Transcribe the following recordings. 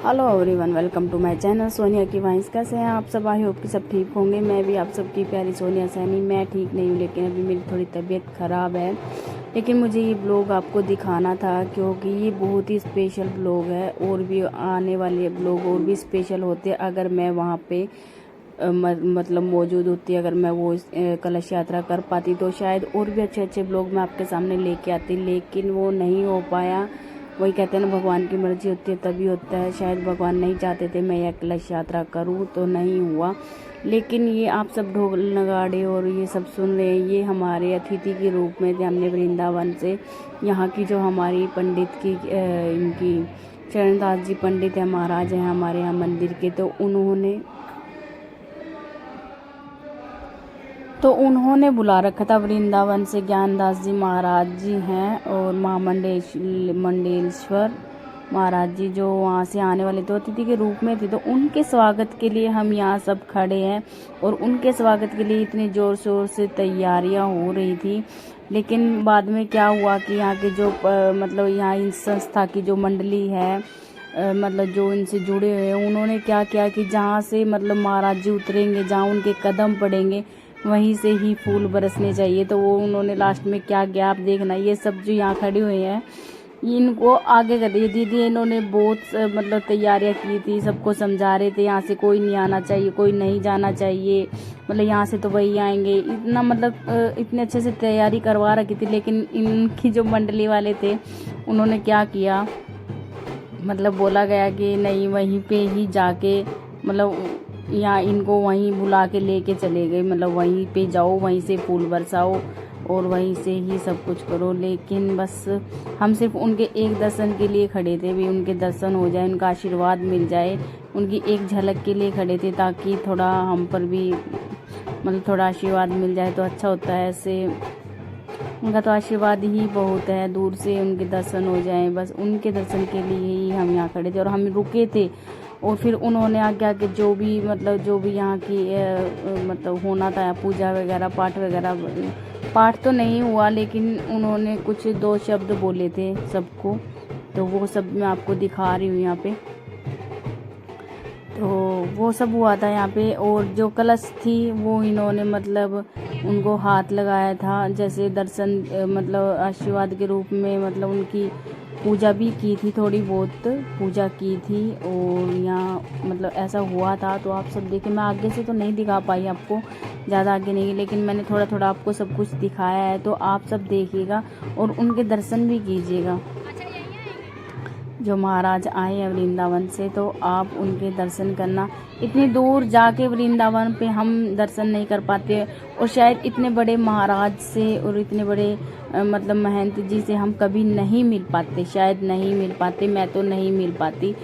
Hello everyone, welcome to my channel Sonia की vines. कैसे हैं आप सब? आई होप कि सब ठीक होंगे। मैं भी आप सबकी प्यारी सोनिया सैनी। मैं ठीक नहीं हूँ, लेकिन अभी मेरी थोड़ी तबीयत ख़राब है। लेकिन मुझे ये ब्लॉग आपको दिखाना था, क्योंकि ये बहुत ही स्पेशल ब्लॉग है। और भी आने वाले ब्लॉग और भी स्पेशल होते अगर मैं वहाँ पे मतलब मौजूद होती। अगर मैं वो कलश यात्रा कर पाती तो शायद और भी अच्छे अच्छे ब्लॉग मैं आपके सामने लेके आती, लेकिन वो नहीं हो पाया। वही कहते हैं ना, भगवान की मर्जी होती है तभी होता है। शायद भगवान नहीं चाहते थे मैं यह कलश यात्रा करूं, तो नहीं हुआ। लेकिन ये आप सब ढोल नगाड़े और ये सब सुन रहे हैं, ये हमारे अतिथि के रूप में थे। हमने वृंदावन से यहाँ की जो हमारी पंडित की इनकी चरणदास जी पंडित है, महाराज हैं हमारे यहाँ मंदिर के, तो उन्होंने बुला रखा था वृंदावन से। ज्ञानदास जी महाराज जी हैं और मंडेलेश्वर महाराज जी जो वहाँ से आने वाले थे, अतिथि के रूप में थे। तो उनके स्वागत के लिए हम यहाँ सब खड़े हैं और उनके स्वागत के लिए इतने ज़ोर शोर से तैयारियाँ हो रही थी। लेकिन बाद में क्या हुआ कि यहाँ के जो मतलब यहाँ इस संस्था की जो मंडली है, मतलब जो इनसे जुड़े हुए हैं, उन्होंने क्या किया कि जहाँ से मतलब महाराज जी उतरेंगे, जहाँ उनके कदम पड़ेंगे, वहीं से ही फूल बरसने चाहिए। तो वो उन्होंने लास्ट में क्या किया आप देखना। ये सब जो यहाँ खड़े हुए हैं, इनको आगे कर दिए। दीदी इन्होंने बहुत मतलब तैयारियां की थी, सबको समझा रहे थे यहाँ से कोई नहीं आना चाहिए, कोई नहीं जाना चाहिए, मतलब यहाँ से तो वही आएंगे। इतना मतलब इतने अच्छे से तैयारी करवा रखी थी। लेकिन इनकी जो मंडली वाले थे, उन्होंने क्या किया, मतलब बोला गया कि नहीं, वहीं पे ही जाके मतलब यहाँ इनको वहीं बुला के लेके चले गए, मतलब वहीं पे जाओ, वहीं से फूल बरसाओ और वहीं से ही सब कुछ करो। लेकिन बस हम सिर्फ उनके एक दर्शन के लिए खड़े थे, भी उनके दर्शन हो जाए, उनका आशीर्वाद मिल जाए, उनकी एक झलक के लिए खड़े थे, ताकि थोड़ा हम पर भी मतलब थोड़ा आशीर्वाद मिल जाए तो अच्छा होता है। ऐसे उनका तो आशीर्वाद ही बहुत है, दूर से उनके दर्शन हो जाएं, बस उनके दर्शन के लिए ही हम यहाँ खड़े थे। और हम रुके थे और फिर उन्होंने आज्ञा के जो भी यहाँ की मतलब होना था, पूजा वगैरह पाठ वगैरह, पाठ तो नहीं हुआ, लेकिन उन्होंने कुछ 2 शब्द बोले थे सबको, तो वो सब मैं आपको दिखा रही हूँ यहाँ पे। तो वो सब हुआ था यहाँ पे। और जो कलश थी वो इन्होंने मतलब उनको हाथ लगाया था, जैसे दर्शन मतलब आशीर्वाद के रूप में, मतलब उनकी पूजा भी की थी, थोड़ी बहुत पूजा की थी। और यहाँ मतलब ऐसा हुआ था। तो आप सब देखें, मैं आगे से तो नहीं दिखा पाई आपको, ज़्यादा आगे नहीं, लेकिन मैंने थोड़ा थोड़ा आपको सब कुछ दिखाया है, तो आप सब देखिएगा और उनके दर्शन भी कीजिएगा। जो महाराज आए हैं वृंदावन से, तो आप उनके दर्शन करना। इतनी दूर जाके वृंदावन पे हम दर्शन नहीं कर पाते, और शायद इतने बड़े महाराज से और इतने बड़े मतलब महंत जी से हम कभी नहीं मिल पाते, शायद नहीं मिल पाते, मैं तो नहीं मिल पाती।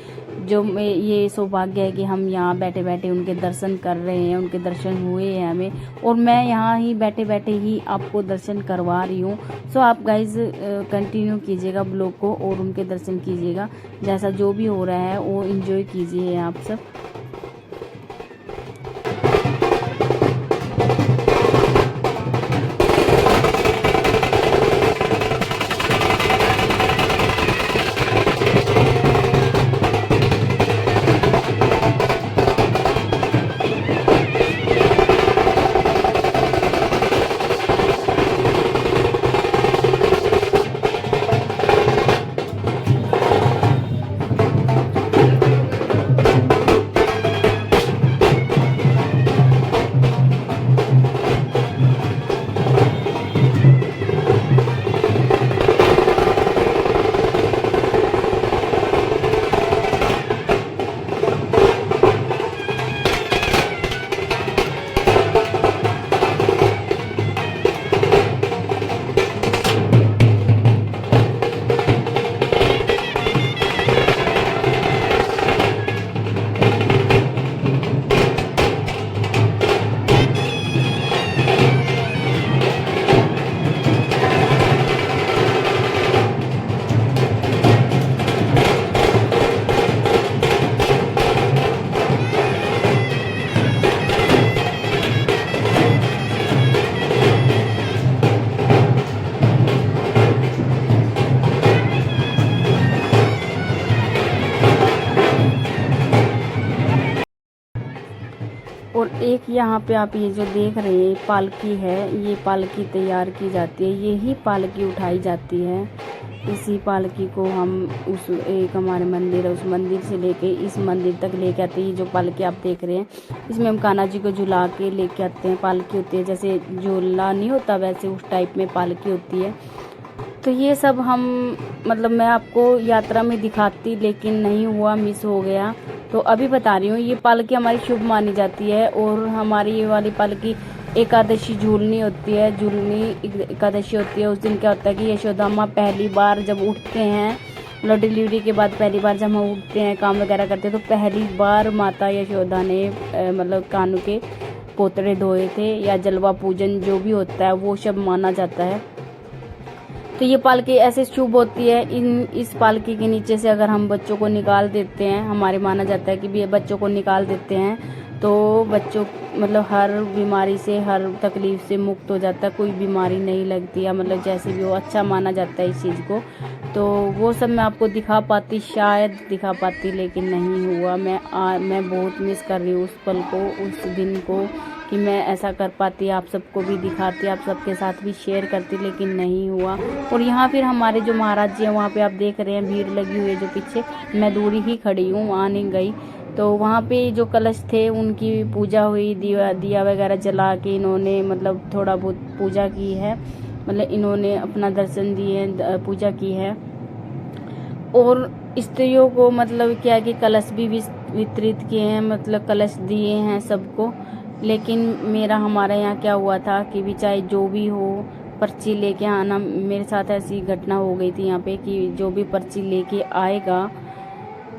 जो ये सौभाग्य है कि हम यहाँ बैठे बैठे उनके दर्शन कर रहे हैं, उनके दर्शन हुए हैं हमें, और मैं यहाँ ही बैठे बैठे ही आपको दर्शन करवा रही हूँ। सो आप गाइज कंटिन्यू कीजिएगा ब्लॉग को और उनके दर्शन कीजिएगा। जैसा जो भी हो रहा है वो एंजॉय कीजिए आप सब। और एक यहाँ पे आप ये जो देख रहे हैं पालकी है, ये पालकी तैयार की जाती है, यही पालकी उठाई जाती है। इसी पालकी को हम उस एक हमारे मंदिर है, उस मंदिर से लेके इस मंदिर तक लेके आते हैं। ये जो पालकी आप देख रहे हैं, इसमें हम कान्हा जी को झुला के लेके आते हैं। पालकी होती है जैसे झूला नहीं होता, वैसे उस टाइप में पालकी होती है। तो ये सब हम मतलब मैं आपको यात्रा में दिखाती, लेकिन नहीं हुआ, मिस हो गया। तो अभी बता रही हूँ, ये पालकी हमारी शुभ मानी जाती है। और हमारी ये वाली पालकी एकादशी झूलनी होती है, झूलनी एकादशी होती है। उस दिन क्या होता है कि यशोदा माँ पहली बार जब उठते हैं, मतलब डिलीवरी के बाद पहली बार जब हम उठते हैं, काम वगैरह करते हैं, तो पहली बार माता यशोदा ने मतलब कान्हा के पोतड़े धोए थे, या जलवा पूजन जो भी होता है वो सब माना जाता है। तो ये पालकी ऐसे शुभ होती है। इस पालकी के नीचे से अगर हम बच्चों को निकाल देते हैं, हमारे माना जाता है कि बच्चों को निकाल देते हैं तो बच्चों मतलब हर बीमारी से, हर तकलीफ से मुक्त हो जाता है, कोई बीमारी नहीं लगती है, मतलब जैसे भी वो अच्छा माना जाता है इस चीज़ को। तो वो सब मैं आपको दिखा पाती, शायद दिखा पाती, लेकिन नहीं हुआ। मैं बहुत मिस कर रही हूँ उस पल को, उस दिन को, कि मैं ऐसा कर पाती, आप सबको भी दिखाती, आप सबके साथ भी शेयर करती, लेकिन नहीं हुआ। और यहाँ फिर हमारे जो महाराज जी हैं, वहाँ पे आप देख रहे हैं भीड़ लगी हुई है जो पीछे, मैं दूरी ही खड़ी हूँ, वहाँ नहीं गई। तो वहाँ पे जो कलश थे उनकी पूजा हुई, दिया वगैरह जला के इन्होंने मतलब थोड़ा बहुत पूजा की है, मतलब इन्होंने अपना दर्शन दिए, पूजा की है। और स्त्रियों को मतलब क्या है कि कलश भी वितरित किए हैं, मतलब कलश दिए हैं सबको। लेकिन हमारे यहाँ क्या हुआ था कि भी चाहे जो भी हो, पर्ची लेके आना। मेरे साथ ऐसी घटना हो गई थी यहाँ पे कि जो भी पर्ची लेके आएगा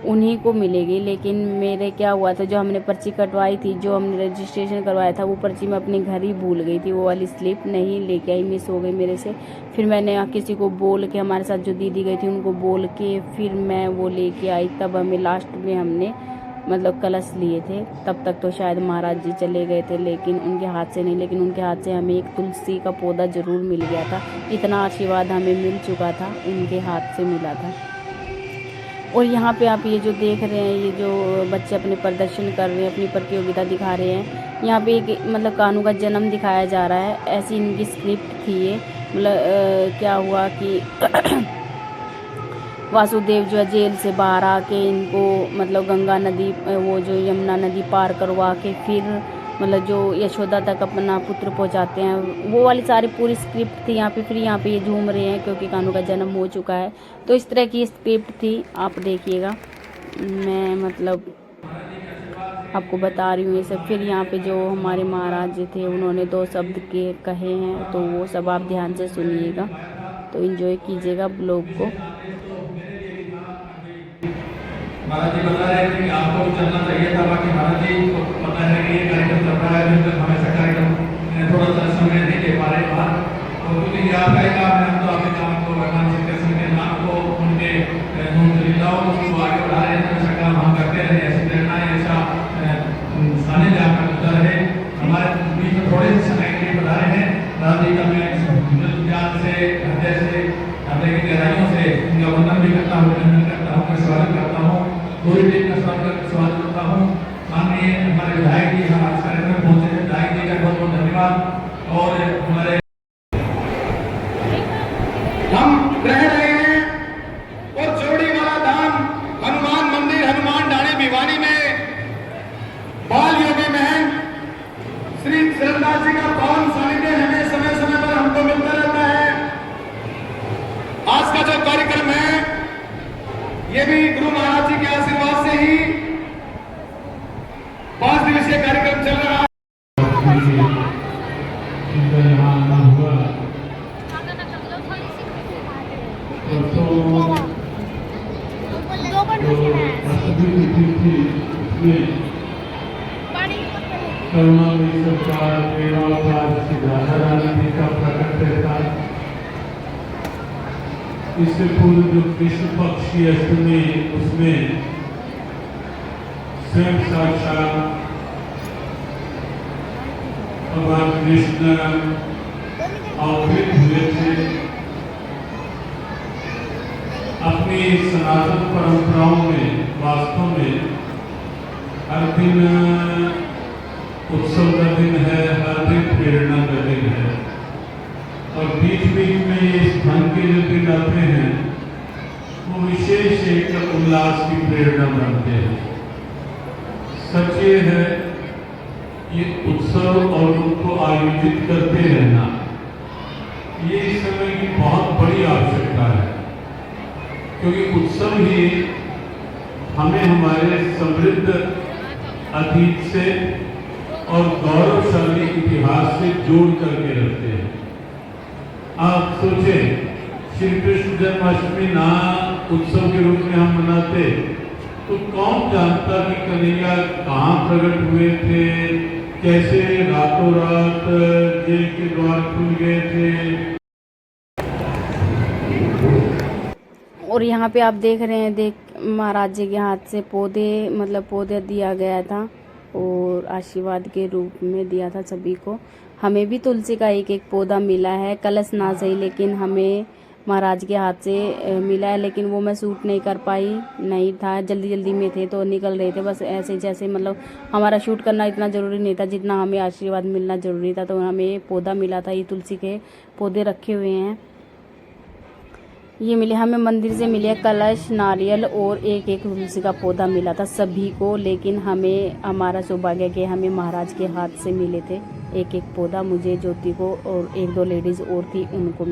उन्हीं को मिलेगी। लेकिन मेरे क्या हुआ था, जो हमने पर्ची कटवाई थी, जो हमने रजिस्ट्रेशन करवाया था, वो पर्ची मैं अपने घर ही भूल गई थी, वो वाली स्लिप नहीं लेके आई, मिस हो गई मेरे से। फिर मैंने किसी को बोल के, हमारे साथ जो दीदी गई थी उनको बोल के फिर मैं वो लेके आई। तब हमें लास्ट में हमने मतलब कलश लिए थे। तब तक तो शायद महाराज जी चले गए थे, लेकिन उनके हाथ से नहीं, लेकिन उनके हाथ से हमें एक तुलसी का पौधा ज़रूर मिल गया था। इतना आशीर्वाद हमें मिल चुका था, उनके हाथ से मिला था। और यहाँ पे आप ये जो देख रहे हैं, ये जो बच्चे अपने प्रदर्शन कर रहे हैं, अपनी प्रतियोगिता दिखा रहे हैं, यहाँ पे एक मतलब कान्हा का जन्म दिखाया जा रहा है। ऐसी इनकी स्क्रिप्ट थी ये। मतलब क्या हुआ कि वासुदेव जो है जेल से बाहर आके इनको मतलब गंगा नदी, वो जो यमुना नदी पार करवा के फिर मतलब जो यशोदा तक अपना पुत्र पहुंचाते हैं, वो वाली सारी पूरी स्क्रिप्ट थी यहाँ पे। फिर यहाँ पे ये झूम रहे हैं क्योंकि कान्हा का जन्म हो चुका है। तो इस तरह की स्क्रिप्ट थी, आप देखिएगा। मैं मतलब आपको बता रही हूँ ये सब। फिर यहाँ पे जो हमारे महाराज जी थे उन्होंने 2 शब्द के कहे हैं, तो वो सब आप ध्यान से सुनिएगा, तो एंजॉय कीजिएगा ब्लॉग को। महाराज जी बता रहे थे कि आपको भी चलना चाहिए था, बाकी महाराज जी को पता है कि ये कार्यक्रम चल रहा है, जब तक हमेशा कार्यक्रम थोड़ा सा समय नहीं दे पा रहे बाहर। तो क्योंकि ये आपका ही काम है, हम तो आपके काम को, भगवान श्री कृष्ण के नाम को, उनके लीलाओं को आगे बढ़ा रहे हैं। हमेशा काम हम करते रहे, ऐसी प्रेरणा, ऐसा सानिध्य आपका मिलता रहे। हमारे बीच में थोड़े से समय के लिए बता रहे हैं। राम जी का मैं ज्ञान से, हृदय से, हृदय की गहराइयों से उनका वंदन भी करता हूँ, अभिनंदन करता हूँ, मैं स्वागत करता हूँ, पूरी टीम का स्वागत करता हूँ। माननीय हमारे विधायक जी हम आज कार्यक्रम में पहुंचे हैं, विधायक जी का बहुत बहुत धन्यवाद। और हमारे हम रह रहे हैं और जोड़ी वाला धाम हनुमान मंदिर, हनुमान डाणी भिवानी में बाल योगी महन श्री चरणदास जी का पावन सानिध्य हमें समय समय पर हमको मिलता रहता है। आज का जो कार्यक्रम है ये भी गुरु महाराज जी के आशीर्वाद से ही 5 दिवसीय कार्यक्रम चल रहा है। करुणामयी सरकार का प्रकट रहता है। इससे पूर्व जो कृष्ण पक्ष की अष्टमी, उसमें स्वयं साक्षात भगवान कृष्ण अवतरित हुए थे। अपनी सनातन परंपराओं में वास्तव में हर दिन उत्सव का दिन है, हर दिन प्रेरणा का दिन है। और बीच बीच में ये स्थान के जो दिन आते हैं वो विशेष एक उल्लास की प्रेरणा बनते हैं। सच ये है, ये उत्सव और उनको आयोजित करते रहना, ये इस समय की बहुत बड़ी आवश्यकता है, क्योंकि उत्सव ही हमें हमारे समृद्ध अतीत से और गौरवशाली इतिहास से जोड़ करके रखते हैं। आप सोचें, श्री कृष्ण जन्माष्टमी ना उत्सव के रूप में हम मनाते तो कौन जानता कि कन्हैया कहाँ प्रकट हुए थे, कैसे रातों रात जेल के द्वार खुल गए थे। और यहाँ पे आप देख रहे हैं, महाराज जी के हाथ से पौधे दिया गया था और आशीर्वाद के रूप में दिया था सभी को। हमें भी तुलसी का एक एक पौधा मिला है, कलश ना सही, लेकिन हमें महाराज के हाथ से मिला है। लेकिन वो मैं शूट नहीं कर पाई, नहीं था, जल्दी में थे तो निकल रहे थे बस ऐसे जैसे, मतलब हमारा शूट करना इतना ज़रूरी नहीं था जितना हमें आशीर्वाद मिलना ज़रूरी था। तो हमें पौधा मिला था, ये तुलसी के पौधे रखे हुए हैं, ये मिले हमें मंदिर से मिले कलश, नारियल और एक एक तुलसी का पौधा मिला था सभी को। लेकिन हमें, हमारा सौभाग्य के हमें महाराज के हाथ से मिले थे एक एक पौधा, मुझे, ज्योति को और एक दो लेडीज़ और थी उनको।